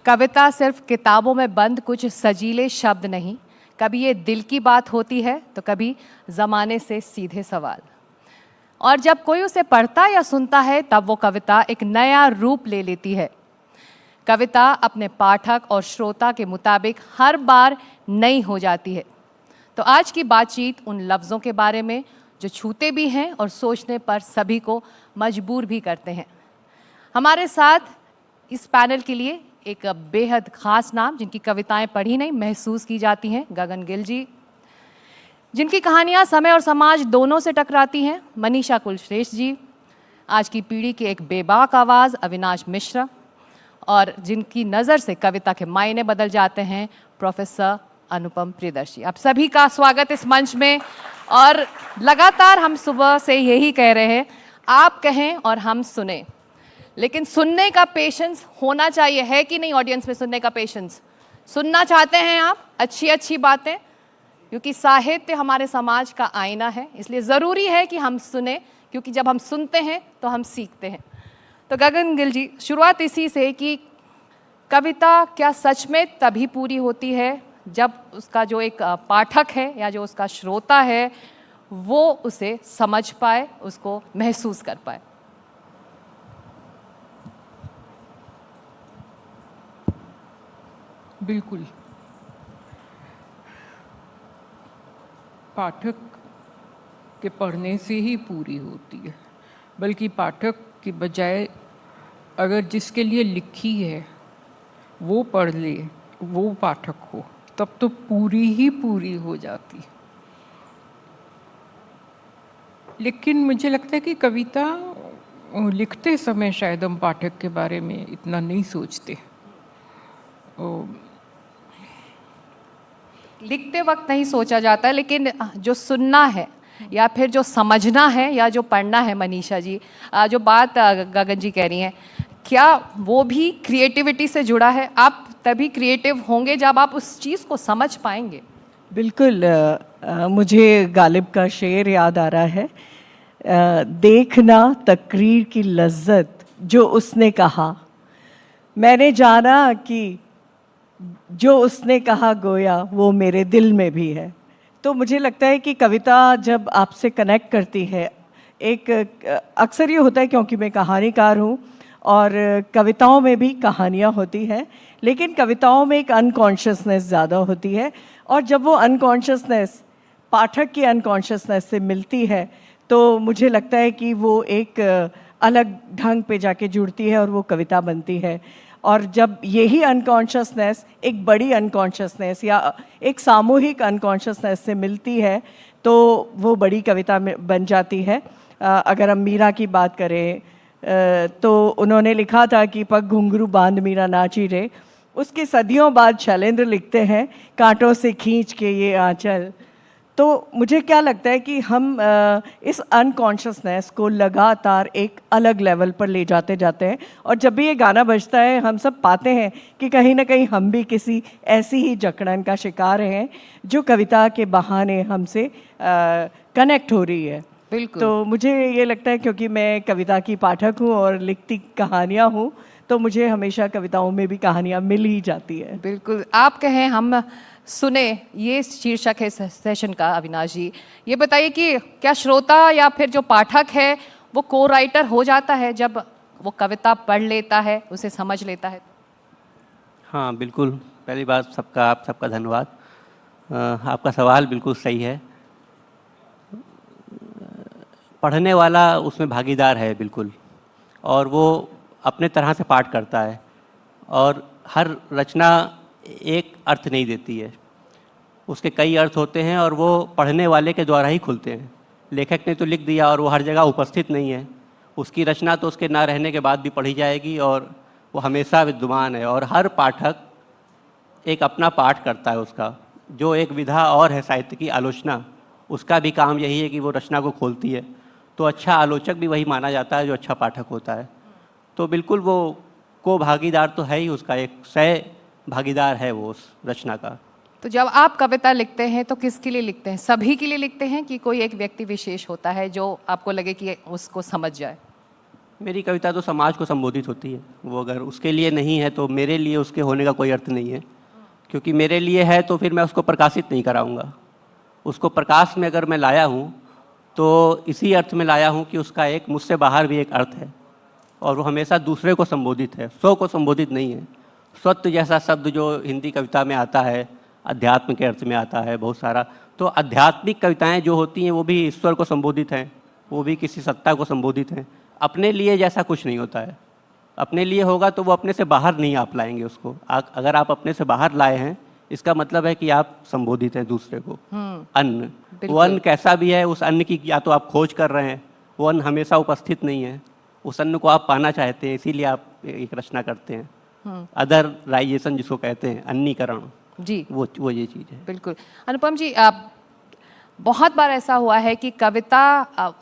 कविता सिर्फ किताबों में बंद कुछ सजीले शब्द नहीं, कभी ये दिल की बात होती है तो कभी ज़माने से सीधे सवाल। और जब कोई उसे पढ़ता या सुनता है तब वो कविता एक नया रूप ले लेती है। कविता अपने पाठक और श्रोता के मुताबिक हर बार नई हो जाती है। तो आज की बातचीत उन लफ्ज़ों के बारे में जो छूते भी हैं और सोचने पर सभी को मजबूर भी करते हैं। हमारे साथ इस पैनल के लिए एक बेहद ख़ास नाम, जिनकी कविताएं पढ़ी नहीं महसूस की जाती हैं, गगन गिल जी, जिनकी कहानियां समय और समाज दोनों से टकराती हैं, मनीषा कुलश्रेष्ठ जी, आज की पीढ़ी की एक बेबाक आवाज़ अविनाश मिश्रा, और जिनकी नज़र से कविता के मायने बदल जाते हैं, प्रोफेसर अनुपम प्रियदर्शी। आप सभी का स्वागत इस मंच में। और लगातार हम सुबह से यही कह रहे हैं, आप कहें और हम सुने, लेकिन सुनने का पेशेंस होना चाहिए, है कि नहीं? ऑडियंस में सुनने का पेशेंस, सुनना चाहते हैं आप अच्छी अच्छी बातें, क्योंकि साहित्य हमारे समाज का आईना है, इसलिए ज़रूरी है कि हम सुने, क्योंकि जब हम सुनते हैं तो हम सीखते हैं। तो गगन गिल जी, शुरुआत इसी से कि कविता क्या सच में तभी पूरी होती है जब उसका जो एक पाठक है या जो उसका श्रोता है वो उसे समझ पाए, उसको महसूस कर पाए? बिल्कुल, पाठक के पढ़ने से ही पूरी होती है, बल्कि पाठक के बजाय अगर जिसके लिए लिखी है वो पढ़ ले, वो पाठक हो, तब तो पूरी ही पूरी हो जाती। लेकिन मुझे लगता है कि कविता लिखते समय शायद हम पाठक के बारे में इतना नहीं सोचते। लिखते वक्त नहीं सोचा जाता, लेकिन जो सुनना है या फिर जो समझना है या जो पढ़ना है, मनीषा जी, जो बात गगन जी कह रही हैं, क्या वो भी क्रिएटिविटी से जुड़ा है? आप तभी क्रिएटिव होंगे जब आप उस चीज़ को समझ पाएंगे। बिल्कुल। मुझे गालिब का शेर याद आ रहा है, देखना तकरीर की लज्जत जो उसने कहा, मैंने जाना कि जो उसने कहा गोया वो मेरे दिल में भी है। तो मुझे लगता है कि कविता जब आपसे कनेक्ट करती है, एक अक्सर ये होता है क्योंकि मैं कहानीकार हूँ और कविताओं में भी कहानियाँ होती हैं, लेकिन कविताओं में एक अनकॉन्शियसनेस ज़्यादा होती है, और जब वो अनकॉन्शियसनेस पाठक की अनकॉन्शियसनेस से मिलती है तो मुझे लगता है कि वो एक अलग ढंग पे जाके जुड़ती है और वो कविता बनती है। और जब यही अनकॉन्शियसनेस एक बड़ी अनकॉन्शियसनेस या एक सामूहिक अनकॉन्शियसनेस से मिलती है तो वो बड़ी कविता में बन जाती है। अगर हम मीरा की बात करें तो उन्होंने लिखा था कि पग घुंघरू बांध मीरा नाची रे, उसके सदियों बाद शैलेंद्र लिखते हैं कांटों से खींच के ये आंचल। तो मुझे क्या लगता है कि हम इस अनकॉन्शियसनेस को लगातार एक अलग लेवल पर ले जाते जाते हैं, और जब भी ये गाना बजता है हम सब पाते हैं कि कहीं ना कहीं हम भी किसी ऐसी ही जकड़न का शिकार हैं जो कविता के बहाने हमसे कनेक्ट हो रही है। बिल्कुल। तो मुझे ये लगता है, क्योंकि मैं कविता की पाठक हूँ और लिखती कहानियाँ हूँ, तो मुझे हमेशा कविताओं में भी कहानियाँ मिल ही जाती है। बिल्कुल, आप कहें हम सुने, ये शीर्षक है सेशन का। अविनाश जी, ये बताइए कि क्या श्रोता या फिर जो पाठक है वो को राइटर हो जाता है जब वो कविता पढ़ लेता है, उसे समझ लेता है? हाँ बिल्कुल, पहली बात आप सबका धन्यवाद। आपका सवाल बिल्कुल सही है। पढ़ने वाला उसमें भागीदार है बिल्कुल, और वो अपने तरह से पाठ करता है, और हर रचना एक अर्थ नहीं देती है, उसके कई अर्थ होते हैं और वो पढ़ने वाले के द्वारा ही खुलते हैं। लेखक ने तो लिख दिया और वो हर जगह उपस्थित नहीं है, उसकी रचना तो उसके ना रहने के बाद भी पढ़ी जाएगी और वो हमेशा विद्यमान है। और हर पाठक एक अपना पाठ करता है उसका, जो एक विधा और है साहित्य की आलोचना, उसका भी काम यही है कि वो रचना को खोलती है। तो अच्छा आलोचक भी वही माना जाता है जो अच्छा पाठक होता है। तो बिल्कुल वो को भागीदार तो है ही, उसका एक सह भागीदार है वो उस रचना का। तो जब आप कविता लिखते हैं तो किसके लिए लिखते हैं? सभी के लिए लिखते हैं कि कोई एक व्यक्ति विशेष होता है जो आपको लगे कि उसको समझ जाए? मेरी कविता तो समाज को संबोधित होती है। वो अगर उसके लिए नहीं है तो मेरे लिए उसके होने का कोई अर्थ नहीं है, क्योंकि मेरे लिए है तो फिर मैं उसको प्रकाशित नहीं कराऊंगा। उसको प्रकाश में अगर मैं लाया हूँ तो इसी अर्थ में लाया हूँ कि उसका एक मुझसे बाहर भी एक अर्थ है, और वो हमेशा दूसरे को संबोधित है, स्व को संबोधित नहीं है। स्वत्व जैसा शब्द जो हिंदी कविता में आता है, अध्यात्म के अर्थ में आता है बहुत सारा, तो आध्यात्मिक कविताएं जो होती हैं वो भी ईश्वर को संबोधित हैं, वो भी किसी सत्ता को संबोधित हैं। अपने लिए जैसा कुछ नहीं होता है। अपने लिए होगा तो वो अपने से बाहर नहीं आप लाएंगे उसको। अगर आप अपने से बाहर लाए हैं, इसका मतलब है कि आप संबोधित हैं दूसरे को। अन्न, वो अन्न कैसा भी है, उस अन्न की या तो आप खोज कर रहे हैं, वो अन्न हमेशा उपस्थित नहीं है, उस अन्न को आप पाना चाहते हैं, इसीलिए आप एक रचना करते हैं। अदरराइजेशन जिसको कहते हैं, अन्नीकरण, जी, वो ये चीज़ है। बिल्कुल। अनुपम जी, बहुत बार ऐसा हुआ है कि कविता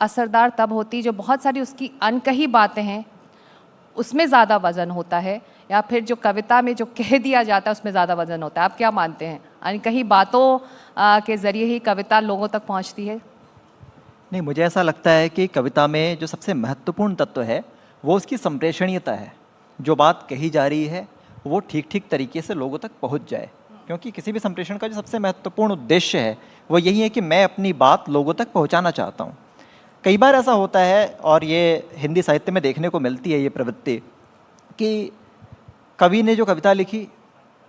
असरदार तब होती जो बहुत सारी उसकी अनकही बातें हैं उसमें ज़्यादा वजन होता है, या फिर जो कविता में जो कह दिया जाता है उसमें ज़्यादा वजन होता है। आप क्या मानते हैं, अनकही बातों के ज़रिए ही कविता लोगों तक पहुंचती है? नहीं, मुझे ऐसा लगता है कि कविता में जो सबसे महत्वपूर्ण तत्व है वो उसकी संप्रेषणीयता है। जो बात कही जा रही है वो ठीक ठीक तरीके से लोगों तक पहुंच जाए, क्योंकि किसी भी संप्रेषण का जो सबसे महत्वपूर्ण उद्देश्य है वो यही है कि मैं अपनी बात लोगों तक पहुंचाना चाहता हूं। कई बार ऐसा होता है, और ये हिंदी साहित्य में देखने को मिलती है ये प्रवृत्ति, कि कवि ने जो कविता लिखी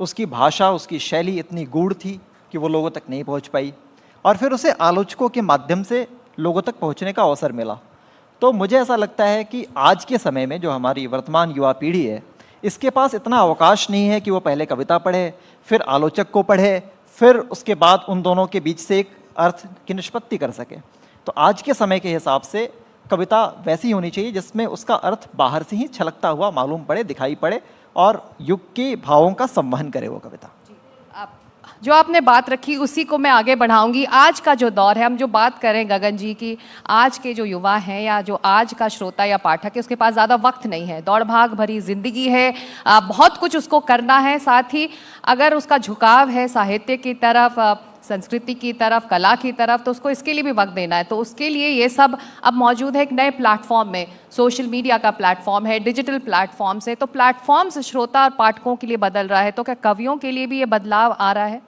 उसकी भाषा, उसकी शैली इतनी गूढ़ थी कि वो लोगों तक नहीं पहुंच पाई, और फिर उसे आलोचकों के माध्यम से लोगों तक पहुंचने का अवसर मिला। तो मुझे ऐसा लगता है कि आज के समय में जो हमारी वर्तमान युवा पीढ़ी है, इसके पास इतना अवकाश नहीं है कि वो पहले कविता पढ़े, फिर आलोचक को पढ़े, फिर उसके बाद उन दोनों के बीच से एक अर्थ की निष्पत्ति कर सके। तो आज के समय के हिसाब से कविता वैसी होनी चाहिए जिसमें उसका अर्थ बाहर से ही छलकता हुआ मालूम पड़े, दिखाई पड़े, और युग के भावों का संवहन करे वो कविता। जो आपने बात रखी उसी को मैं आगे बढ़ाऊंगी। आज का जो दौर है, हम जो बात करें गगन जी की, आज के जो युवा हैं या जो आज का श्रोता या पाठक है, उसके पास ज़्यादा वक्त नहीं है, दौड़ भाग भरी जिंदगी है, बहुत कुछ उसको करना है। साथ ही अगर उसका झुकाव है साहित्य की तरफ, संस्कृति की तरफ, कला की तरफ, तो उसको इसके लिए भी वक्त देना है। तो उसके लिए ये सब अब मौजूद है एक नए प्लेटफॉर्म में, सोशल मीडिया का प्लेटफॉर्म है, डिजिटल प्लेटफॉर्म से। तो प्लेटफॉर्म्स श्रोता और पाठकों के लिए बदल रहा है, तो क्या कवियों के लिए भी ये बदलाव आ रहा है?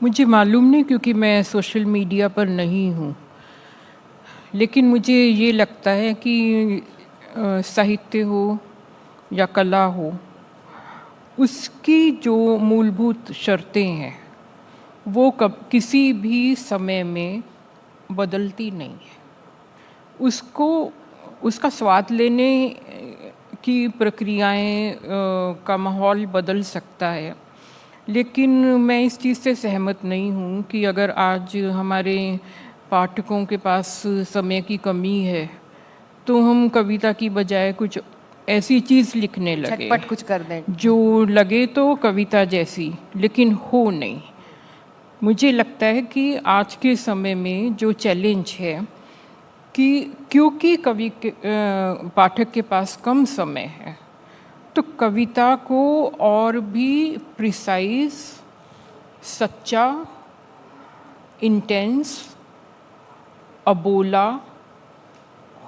मुझे मालूम नहीं, क्योंकि मैं सोशल मीडिया पर नहीं हूँ, लेकिन मुझे ये लगता है कि साहित्य हो या कला हो, उसकी जो मूलभूत शर्तें हैं वो किसी भी समय में बदलती नहीं है। उसको उसका स्वाद लेने की प्रक्रियाएं का माहौल बदल सकता है, लेकिन मैं इस चीज़ से सहमत नहीं हूँ कि अगर आज हमारे पाठकों के पास समय की कमी है तो हम कविता की बजाय कुछ ऐसी चीज़ लिखने लगे, झटपट कुछ कर दें, जो लगे तो कविता जैसी लेकिन हो नहीं। मुझे लगता है कि आज के समय में जो चैलेंज है कि क्योंकि पाठक के पास कम समय है, तो कविता को और भी प्रिसाइज, सच्चा, इंटेंस, अबोला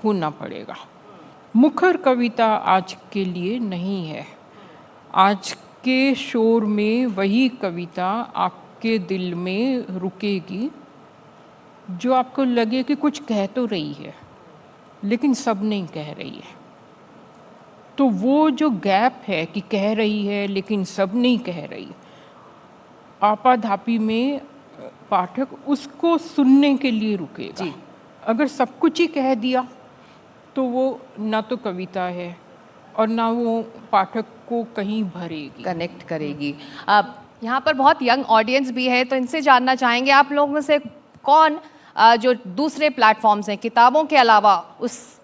होना पड़ेगा। मुखर कविता आज के लिए नहीं है। आज के शोर में वही कविता आपके दिल में रुकेगी जो आपको लगे कि कुछ कह तो रही है लेकिन सब नहीं कह रही है। तो वो जो गैप है कि कह रही है लेकिन सब नहीं कह रही, आपाधापी में पाठक उसको सुनने के लिए रुकेगा। अगर सब कुछ ही कह दिया तो वो ना तो कविता है और ना वो पाठक को कहीं भरेगी, कनेक्ट करेगी। अब यहाँ पर बहुत यंग ऑडियंस भी है, तो इनसे जानना चाहेंगे आप लोगों में से कौन जो दूसरे प्लेटफॉर्म्स हैं किताबों के अलावा,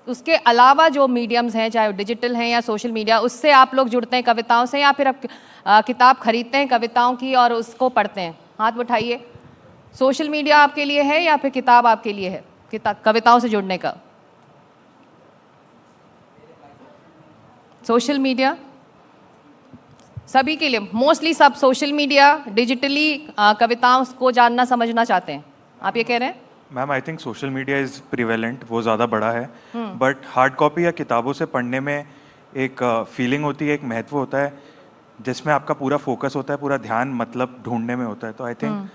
उसके अलावा जो मीडियम्स हैं, चाहे वो डिजिटल हैं या सोशल मीडिया, उससे आप लोग जुड़ते हैं कविताओं से, या फिर आप किताब खरीदते हैं कविताओं की और उसको पढ़ते हैं? हाथ उठाइए। सोशल मीडिया आपके लिए है या फिर किताब आपके लिए है, कविताओं से जुड़ने का? सोशल मीडिया सभी के लिए, मोस्टली सब सोशल मीडिया, डिजिटली कविताओं को जानना समझना चाहते हैं, आप ये कह रहे हैं? Ma'am I think social media is prevalent, वो ज़्यादा बड़ा है, बट हार्ड कॉपी या किताबों से पढ़ने में एक फीलिंग होती है, एक महत्व होता है, जिसमें आपका पूरा फोकस होता है, पूरा ध्यान मतलब ढूंढने में होता है। तो आई थिंक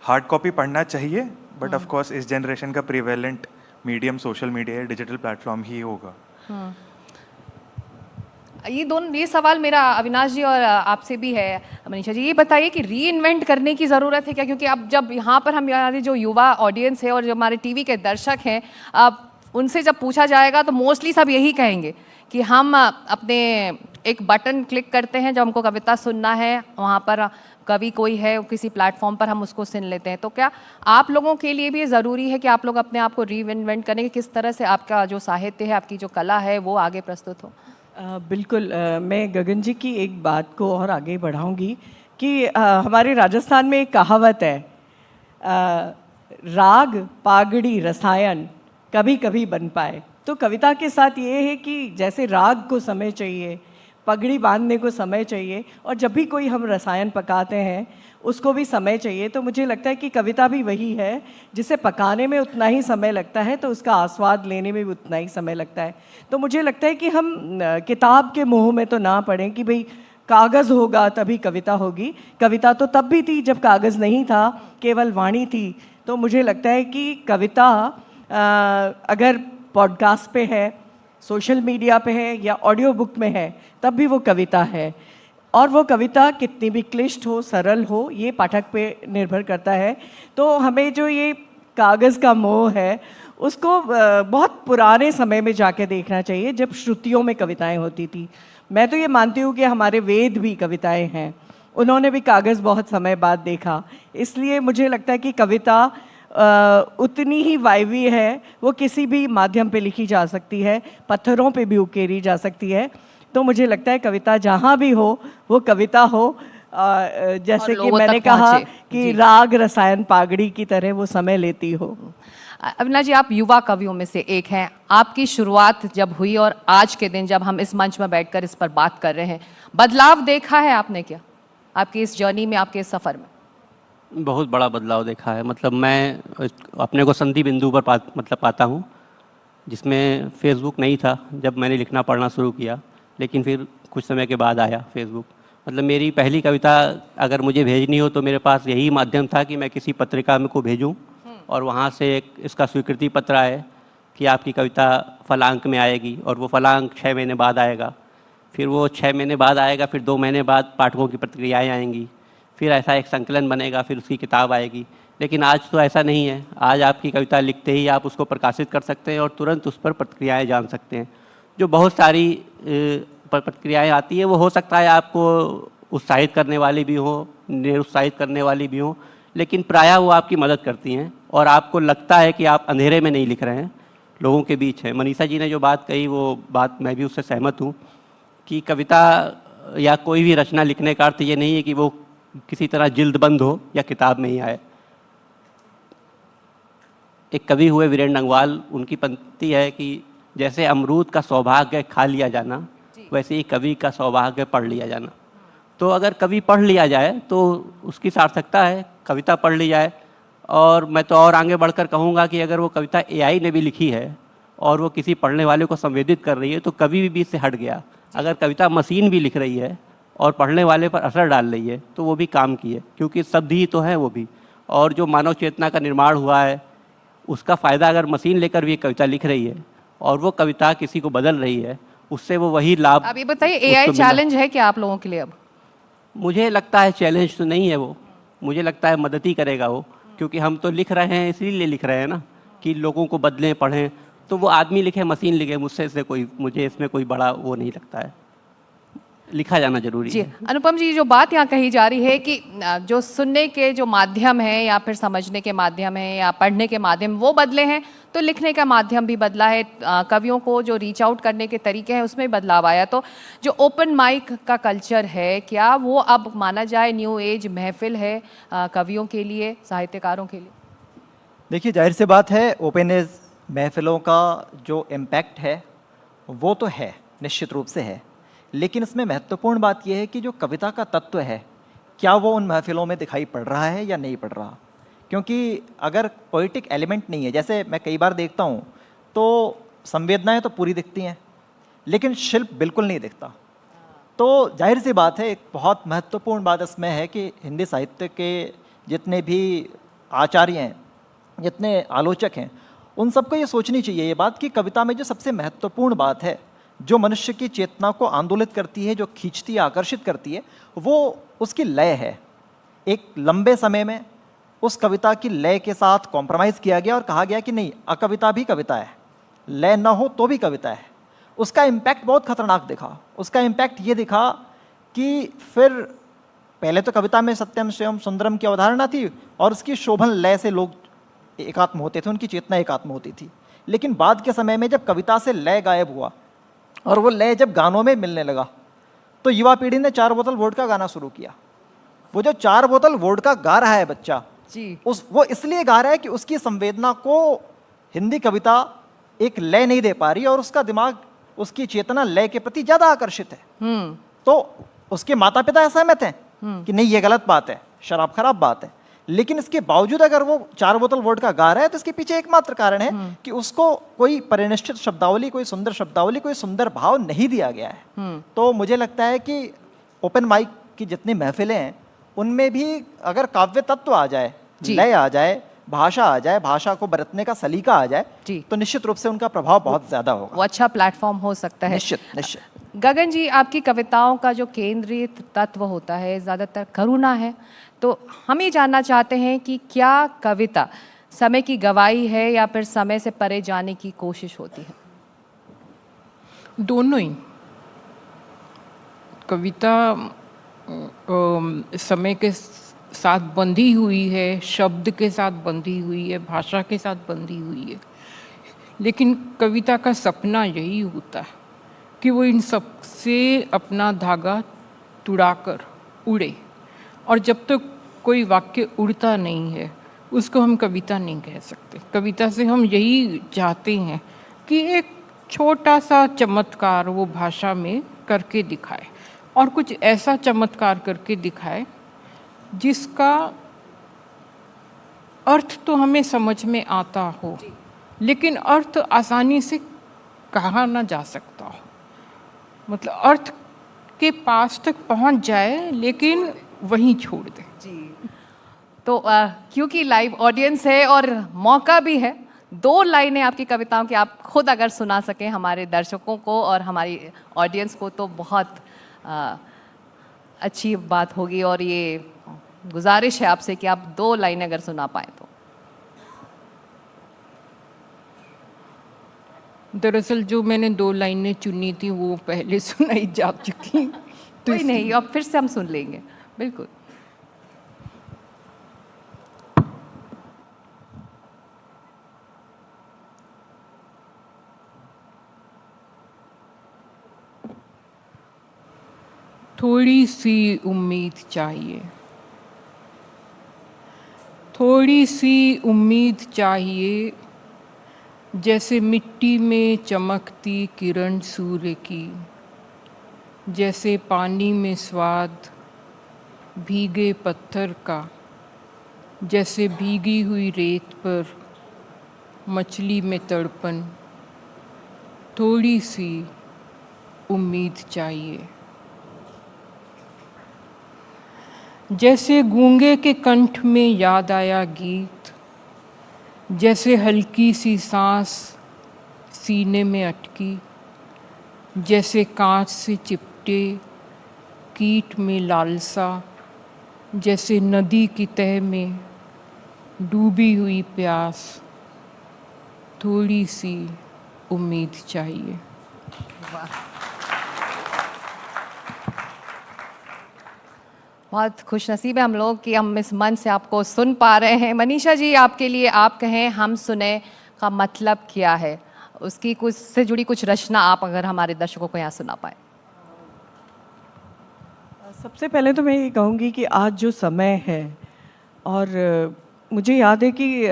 हार्ड कॉपी पढ़ना चाहिए, बट ऑफ कोर्स इस जनरेशन का प्रिवेलेंट मीडियम सोशल मीडिया या डिजिटल प्लेटफॉर्म ही होगा। ये सवाल मेरा अविनाश जी और आपसे भी है मनीषा जी। ये बताइए कि री इन्वेंट करने की ज़रूरत है क्या? क्योंकि अब जब यहाँ पर हमारी जो युवा ऑडियंस है और जो हमारे टीवी के दर्शक हैं, अब उनसे जब पूछा जाएगा तो मोस्टली सब यही कहेंगे कि हम अपने एक बटन क्लिक करते हैं, जब हमको कविता सुनना है वहाँ पर कवि कोई है किसी प्लेटफॉर्म पर, हम उसको सुन लेते हैं। तो क्या आप लोगों के लिए भी ये ज़रूरी है कि आप लोग अपने आप को री इन्वेंट करें कि किस तरह से आपका जो साहित्य है, आपकी जो कला है वो आगे प्रस्तुत हो? बिल्कुल, मैं गगन जी की एक बात को और आगे बढ़ाऊंगी कि हमारे राजस्थान में एक कहावत है, राग पागड़ी रसायन कभी कभी बन पाए। तो कविता के साथ ये है कि जैसे राग को समय चाहिए, पगड़ी बांधने को समय चाहिए, और जब भी कोई हम रसायन पकाते हैं उसको भी समय चाहिए। तो मुझे लगता है कि कविता भी वही है, जिसे पकाने में उतना ही समय लगता है तो उसका आस्वाद लेने में भी उतना ही समय लगता है। तो मुझे लगता है कि हम किताब के मोह में तो ना पड़ें कि भाई कागज़ होगा तभी कविता होगी। कविता तो तब भी थी जब कागज़ नहीं था, केवल वाणी थी। तो मुझे लगता है कि कविता अगर पॉडकास्ट पे है, सोशल मीडिया पे है या ऑडियो बुक में है, तब भी वो कविता है। और वो कविता कितनी भी क्लिष्ट हो, सरल हो, ये पाठक पे निर्भर करता है। तो हमें जो ये कागज़ का मोह है उसको बहुत पुराने समय में जाके देखना चाहिए, जब श्रुतियों में कविताएं होती थी। मैं तो ये मानती हूँ कि हमारे वेद भी कविताएं हैं, उन्होंने भी कागज़ बहुत समय बाद देखा। इसलिए मुझे लगता है कि कविता उतनी ही वायवी है, वो किसी भी माध्यम पे लिखी जा सकती है, पत्थरों पे भी उकेरी जा सकती है। तो मुझे लगता है कविता जहाँ भी हो वो कविता हो, जैसे कि मैंने कहा कि राग रसायन पागड़ी की तरह वो समय लेती हो। अविनाश जी, आप युवा कवियों में से एक हैं। आपकी शुरुआत जब हुई और आज के दिन जब हम इस मंच में बैठकर इस पर बात कर रहे हैं, बदलाव देखा है आपने क्या आपकी इस जर्नी में, आपके इस सफ़र में? बहुत बड़ा बदलाव देखा है। मतलब मैं अपने को संधि बिंदु पर पाता हूँ, जिसमें फेसबुक नहीं था जब मैंने लिखना पढ़ना शुरू किया, लेकिन फिर कुछ समय के बाद आया फेसबुक। मतलब मेरी पहली कविता अगर मुझे भेजनी हो तो मेरे पास यही माध्यम था कि मैं किसी पत्रिका में को भेजूं और वहाँ से एक इसका स्वीकृति पत्र आए कि आपकी कविता फलांक में आएगी, और वो फलांक 6 महीने बाद आएगा, फिर वो 6 महीने बाद आएगा, फिर 2 महीने बाद पाठकों की प्रतिक्रियाएँ आएंगी, फिर ऐसा एक संकलन बनेगा, फिर उसकी किताब आएगी। लेकिन आज तो ऐसा नहीं है। आज आपकी कविता लिखते ही आप उसको प्रकाशित कर सकते हैं और तुरंत उस पर प्रतिक्रियाएँ जान सकते हैं। जो बहुत सारी प्रतिक्रियाएँ आती है, वो हो सकता है आपको उत्साहित करने वाली भी हो, निरुत्साहित करने वाली भी हो, लेकिन प्रायः वो आपकी मदद करती हैं और आपको लगता है कि आप अंधेरे में नहीं लिख रहे हैं, लोगों के बीच हैं। मनीषा जी ने जो बात कही वो बात मैं भी उससे सहमत हूँ कि कविता या कोई भी रचना लिखने का अर्थ ये नहीं है कि वो किसी तरह जिल्दबंद हो या किताब में ही आए। एक कवि हुए वीरेंद्र अंगवाल, उनकी पंक्ति है कि जैसे अमरूद का सौभाग्य खा लिया जाना, वैसे ही कवि का सौभाग्य पढ़ लिया जाना। तो अगर कवि पढ़ लिया जाए तो उसकी सार्थकता है, कविता पढ़ ली जाए। और मैं तो और आगे बढ़कर कहूँगा कि अगर वो कविता AI ने भी लिखी है और वो किसी पढ़ने वाले को संवेदित कर रही है तो कवि भी बीच से हट गया। अगर कविता मशीन भी लिख रही है और पढ़ने वाले पर असर डाल रही है तो वो भी काम की है, क्योंकि शब्द ही तो है वो भी। और जो मानव चेतना का निर्माण हुआ है उसका फ़ायदा अगर मशीन लेकर भी एक कविता लिख रही है और वो कविता किसी को बदल रही है, उससे वो वही लाभ। अब ये बताइए, AI चैलेंज है क्या आप लोगों के लिए? अब मुझे लगता है चैलेंज तो नहीं है वो, मुझे लगता है मदद ही करेगा वो, क्योंकि हम तो लिख रहे हैं इसीलिए लिख रहे हैं ना कि लोगों को बदलें, पढ़ें। तो वो आदमी लिखे, मशीन लिखे, मुझे इसमें कोई बड़ा वो नहीं लगता है। लिखा जाना जरूरी जी है। अनुपम जी, जो बात यहाँ कही जा रही है कि जो सुनने के जो माध्यम है या फिर समझने के माध्यम है या पढ़ने के माध्यम वो बदले हैं, तो लिखने का माध्यम भी बदला है। कवियों को जो रीच आउट करने के तरीके हैं उसमें बदलाव आया। तो जो ओपन माइक का कल्चर है, क्या वो अब माना जाए न्यू एज महफिल है कवियों के लिए, साहित्यकारों के लिए? देखिए, जाहिर सी बात है, ओपन एज महफिलों का जो इम्पैक्ट है वो तो है, निश्चित रूप से है। लेकिन इसमें महत्वपूर्ण बात यह है कि जो कविता का तत्व है, क्या वो उन महफिलों में दिखाई पड़ रहा है या नहीं पड़ रहा। क्योंकि अगर पोइटिक एलिमेंट नहीं है, जैसे मैं कई बार देखता हूँ तो संवेदनाएं तो पूरी दिखती हैं लेकिन शिल्प बिल्कुल नहीं दिखता। तो जाहिर सी बात है, एक बहुत महत्वपूर्ण बात इसमें है कि हिंदी साहित्य के जितने भी आचार्य हैं, जितने आलोचक हैं, उन सबको ये सोचनी चाहिए ये बात कि कविता में जो सबसे महत्वपूर्ण बात है, जो मनुष्य की चेतना को आंदोलित करती है, जो खींचती है, आकर्षित करती है, वो उसकी लय है। एक लंबे समय में उस कविता की लय के साथ कॉम्प्रोमाइज़ किया गया और कहा गया कि नहीं, अकविता भी कविता है, लय ना हो तो भी कविता है। उसका इम्पैक्ट बहुत खतरनाक दिखा। उसका इम्पैक्ट ये दिखा कि फिर पहले तो कविता में सत्यम शिवम सुंदरम की अवधारणा थी और उसकी शोभन लय से लोग एकात्म होते थे, उनकी चेतना एकात्म होती थी। लेकिन बाद के समय में जब कविता से लय गायब हुआ और वो लय जब गानों में मिलने लगा तो युवा पीढ़ी ने 4 बोतल वोडका गाना शुरू किया। वो जो 4 बोतल वोडका गा रहा है बच्चा जी, वो इसलिए गा रहा है कि उसकी संवेदना को हिंदी कविता एक लय नहीं दे पा रही और उसका दिमाग, उसकी चेतना लय के प्रति ज्यादा आकर्षित है। तो उसके माता पिता असहमत हैं कि नहीं, ये गलत बात है, शराब खराब बात है। लेकिन इसके बावजूद अगर वो 4 बोतल वोडका गा रहा है तो इसके पीछे एकमात्र कारण है कि उसको कोई परिनिष्ठित शब्दावली, कोई सुंदर शब्दावली, कोई सुंदर भाव नहीं दिया गया है। तो मुझे लगता है कि ओपन माइक की जितनी महफिलें हैं उनमें भी अगर काव्य तत्व आ जाए, लय आ जाए, भाषा आ जाए, भाषा को बरतने का सलीका आ जाए, तो निश्चित रूप से उनका प्रभाव बहुत ज्यादा होगा। वो अच्छा प्लेटफॉर्म हो सकता है। निश्चित। गगन जी, आपकी कविताओं का जो केंद्रीय तत्व होता है ज़्यादातर करुणा है, तो हम ये जानना चाहते हैं कि क्या कविता समय की गवाही है या फिर समय से परे जाने की कोशिश होती है? दोनों ही। कविता समय के साथ बंधी हुई है, शब्द के साथ बंधी हुई है, भाषा के साथ बंधी हुई है। लेकिन कविता का सपना यही होता है कि वो इन सब से अपना धागा तुड़ाकर उड़े, और जब तक कोई वाक्य उड़ता नहीं है उसको हम कविता नहीं कह सकते। कविता से हम यही चाहते हैं कि एक छोटा सा चमत्कार वो भाषा में करके दिखाए, और कुछ ऐसा चमत्कार करके दिखाए जिसका अर्थ तो हमें समझ में आता हो, लेकिन अर्थ आसानी से कहा ना जा सकता हो। मतलब अर्थ के पास तक पहुंच जाए लेकिन वहीं छोड़ दे। तो क्योंकि लाइव ऑडियंस है और मौका भी है, 2 लाइनें आपकी कविताओं की आप खुद अगर सुना सकें हमारे दर्शकों को और हमारी ऑडियंस को तो बहुत अच्छी बात होगी। और ये गुजारिश है आपसे कि आप 2 लाइनें अगर सुना पाए तो। दरअसल जो मैंने 2 लाइनें चुनी थी वो पहले सुनाई जा चुकी, तो कोई नहीं, अब फिर से हम सुन लेंगे। बिल्कुल। थोड़ी सी उम्मीद चाहिए, थोड़ी सी उम्मीद चाहिए, जैसे मिट्टी में चमकती किरण सूर्य की, जैसे पानी में स्वाद भीगे पत्थर का, जैसे भीगी हुई रेत पर मछली में तड़पन। थोड़ी सी उम्मीद चाहिए, जैसे गूंगे के कंठ में याद आया गीत, जैसे हल्की सी सांस सीने में अटकी, जैसे कांच से चिपटे कीट में लालसा, जैसे नदी की तह में डूबी हुई प्यास। थोड़ी सी उम्मीद चाहिए। बहुत खुशनसीब है हम लोग कि हम इस मंच से आपको सुन पा रहे हैं। मनीषा जी, आपके लिए आप कहें हम सुने का मतलब क्या है, उसकी कुछ से जुड़ी कुछ रचना आप अगर हमारे दर्शकों को यहाँ सुना पाए। सबसे पहले तो मैं ये कहूँगी कि आज जो समय है, और मुझे याद है कि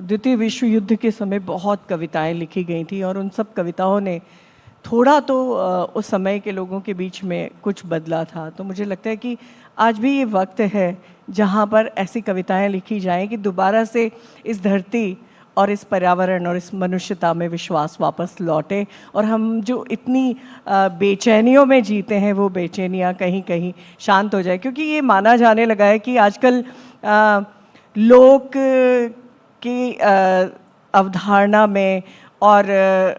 द्वितीय विश्व युद्ध के समय बहुत कविताएं लिखी गई थी और उन सब कविताओं ने थोड़ा तो उस समय के लोगों के बीच में कुछ बदला था। तो मुझे लगता है कि आज भी ये वक्त है जहाँ पर ऐसी कविताएं लिखी जाएं कि दोबारा से इस धरती और इस पर्यावरण और इस मनुष्यता में विश्वास वापस लौटे, और हम जो इतनी बेचैनियों में जीते हैं वो बेचैनियाँ कहीं कहीं शांत हो जाए। क्योंकि ये माना जाने लगा है कि आजकल लोक की अवधारणा में और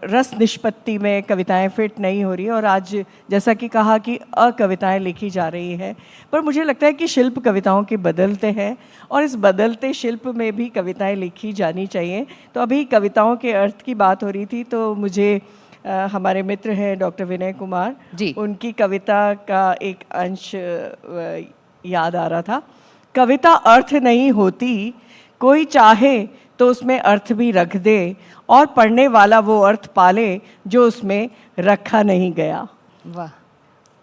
रस निष्पत्ति में कविताएं फिट नहीं हो रही, और आज जैसा कि कहा कि अकविताएं लिखी जा रही है। पर मुझे लगता है कि शिल्प कविताओं के बदलते हैं, और इस बदलते शिल्प में भी कविताएं लिखी जानी चाहिए। तो अभी कविताओं के अर्थ की बात हो रही थी, तो मुझे हमारे मित्र हैं डॉक्टर विनय कुमार जी। उनकी कविता का एक अंश याद आ रहा था। कविता अर्थ नहीं होती, कोई चाहे तो उसमें अर्थ भी रख दे, और पढ़ने वाला वो अर्थ पाले जो उसमें रखा नहीं गया। वाह।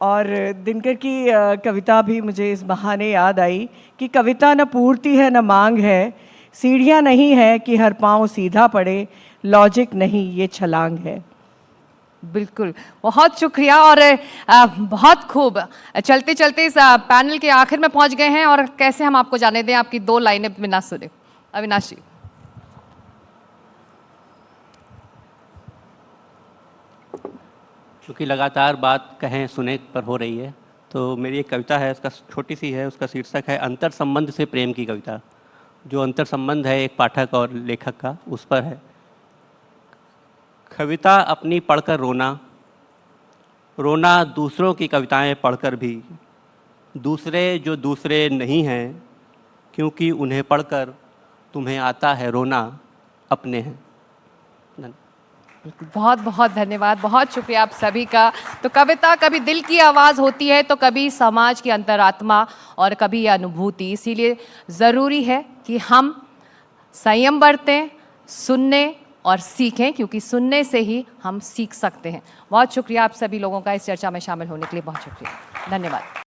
और दिनकर की कविता भी मुझे इस बहाने याद आई कि कविता न पूर्ति है न मांग है, सीढ़ियाँ नहीं है कि हर पाँव सीधा पड़े, लॉजिक नहीं ये छलांग है। बिल्कुल, बहुत शुक्रिया। और बहुत खूब। चलते चलते इस पैनल के आखिर में पहुंच गए हैं, और कैसे हम आपको जाने दें आपकी 2 लाइनें बिना सुने। अविनाश जी। क्योंकि लगातार बात कहें सुने पर हो रही है, तो मेरी एक कविता है, उसका छोटी सी है, उसका शीर्षक है अंतर संबंध से प्रेम की कविता। जो अंतर संबंध है एक पाठक और लेखक का, उस पर है। कविता अपनी पढ़कर रोना, रोना दूसरों की कविताएं पढ़कर भी, दूसरे जो दूसरे नहीं हैं, क्योंकि उन्हें पढ़कर तुम्हें आता है रोना, अपने हैं। बहुत बहुत धन्यवाद, बहुत शुक्रिया आप सभी का। तो कविता कभी दिल की आवाज़ होती है, तो कभी समाज की अंतरात्मा, और कभी अनुभूति। इसीलिए ज़रूरी है कि हम संयम बरतें, सुनने और सीखें, क्योंकि सुनने से ही हम सीख सकते हैं। बहुत शुक्रिया आप सभी लोगों का इस चर्चा में शामिल होने के लिए। बहुत शुक्रिया, धन्यवाद।